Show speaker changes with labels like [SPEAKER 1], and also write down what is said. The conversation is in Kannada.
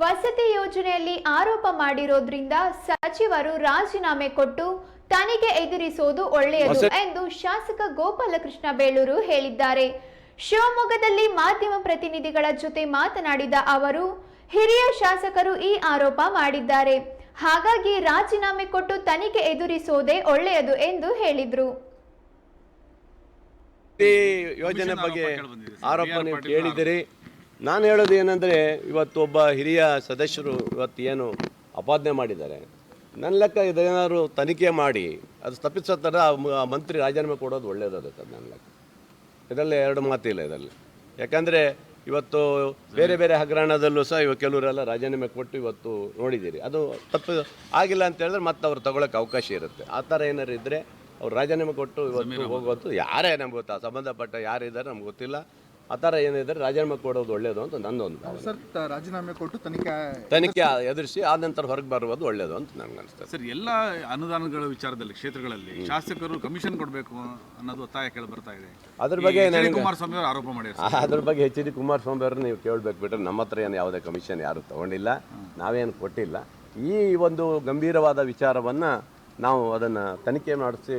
[SPEAKER 1] ವಸತಿ ಯೋಜನೆಯಲ್ಲಿ ಆರೋಪ ಮಾಡಿರೋದ್ರಿಂದ ಸಚಿವರು ರಾಜೀನಾಮೆ ಕೊಟ್ಟು ತನಿಖೆ ಎದುರಿಸುವುದು ಒಳ್ಳೆಯದು ಎಂದು ಶಾಸಕ ಗೋಪಾಲಕೃಷ್ಣ ಬೇಳೂರು ಹೇಳಿದ್ದಾರೆ. ಶಿವಮೊಗ್ಗದಲ್ಲಿ ಮಾಧ್ಯಮ ಪ್ರತಿನಿಧಿಗಳ ಜೊತೆ ಮಾತನಾಡಿದ ಅವರು, ಹಿರಿಯ ಶಾಸಕರು ಈ ಆರೋಪ ಮಾಡಿದ್ದಾರೆ, ಹಾಗಾಗಿ ರಾಜೀನಾಮೆ ಕೊಟ್ಟು ತನಿಖೆ ಎದುರಿಸುವುದೇ ಒಳ್ಳೆಯದು ಎಂದು ಹೇಳಿದರು.
[SPEAKER 2] ಯೋಜನೆ ಬಗ್ಗೆ ಆರೋಪ ನೀವು ಕೇಳಿದಿರಿ. ನಾನು ಹೇಳೋದು ಏನಂದರೆ, ಇವತ್ತು ಒಬ್ಬ ಹಿರಿಯ ಸದಸ್ಯರು ಇವತ್ತು ಏನು ಅಪಾದನೆ ಮಾಡಿದ್ದಾರೆ, ನನ್ನ ಲೆಕ್ಕ ಇದೇನಾದ್ರು ತನಿಖೆ ಮಾಡಿ ಅದು ತಪ್ಪಿಸೋ ಥರ ಮಂತ್ರಿ ರಾಜೀನಾಮೆ ಕೊಡೋದು ಒಳ್ಳೆಯದಾಗುತ್ತೆ. ನನ್ನ ಲೆಕ್ಕ ಇದರಲ್ಲಿ ಎರಡು ಮಾತಿಲ್ಲ ಇದರಲ್ಲಿ. ಯಾಕಂದರೆ ಇವತ್ತು ಬೇರೆ ಬೇರೆ ಹಗರಣದಲ್ಲೂ ಸಹ ಇವಾಗ ಕೆಲವರೆಲ್ಲ ರಾಜೀನಾಮೆ ಕೊಟ್ಟು ಇವತ್ತು ನೋಡಿದ್ದೀರಿ. ಅದು ತಪ್ಪು ಆಗಿಲ್ಲ ಅಂತ ಹೇಳಿದ್ರೆ ಮತ್ತೆ ಅವ್ರು ತಗೊಳ್ಳೋಕೆ ಅವಕಾಶ ಇರುತ್ತೆ. ಆ ಥರ ಏನಾರು ಇದ್ದರೆ ಅವ್ರು ರಾಜೀನಾಮೆ ಕೊಟ್ಟು ಇವತ್ತು ಹೋಗೋದು ಯಾರೇ ನಮ್ಗೆ ಗೊತ್ತಾ, ಸಂಬಂಧಪಟ್ಟ ಯಾರಿದ್ದಾರೆ ನಮ್ಗೆ ಗೊತ್ತಿಲ್ಲ. ಆ ಥರ ಏನಿದ್ದಾರೆ ರಾಜೀನಾಮೆ ಕೊಡೋದು ಒಳ್ಳೆಯದು ಅಂತ ನನ್ನೊಂದು.
[SPEAKER 3] ಸರ್, ರಾಜೀನಾಮೆ ಕೊಟ್ಟು
[SPEAKER 2] ತನಿಖೆ ಎದುರಿಸಿ ಆದ ನಂತರ ಹೊರಗೆ ಬರುವುದು ಒಳ್ಳೆಯದು ಅಂತ ನನಗೆ ಅನಿಸ್ತದೆ.
[SPEAKER 4] ಸರ್, ಎಲ್ಲ ಅನುದಾನಗಳ ವಿಚಾರದಲ್ಲಿ ಕ್ಷೇತ್ರಗಳಲ್ಲಿ ಶಾಸಕರು ಕಮಿಷನ್ ಕೊಡಬೇಕು ಅನ್ನೋದು ಒತ್ತಾಯ ಕೇಳಿ ಬರ್ತಾ ಇದೆ.
[SPEAKER 2] ಅದ್ರ ಬಗ್ಗೆ
[SPEAKER 4] ಕುಮಾರಸ್ವಾಮಿ ಅವರು ಆರೋಪ ಮಾಡಿದ್ದಾರೆ.
[SPEAKER 2] ಅದ್ರ ಬಗ್ಗೆ ಎಚ್.ಡಿ. ಕುಮಾರಸ್ವಾಮಿ ಅವ್ರನ್ನ ನೀವು ಕೇಳಬೇಕು ಬಿಟ್ಟರೆ ನಮ್ಮ ಹತ್ರ ಏನು ಯಾವುದೇ ಕಮಿಷನ್ ಯಾರು ತೊಗೊಂಡಿಲ್ಲ, ನಾವೇನು ಕೊಟ್ಟಿಲ್ಲ. ಈ ಒಂದು ಗಂಭೀರವಾದ ವಿಚಾರವನ್ನು ನಾವು ಅದನ್ನು ತನಿಖೆ ಮಾಡಿಸಿ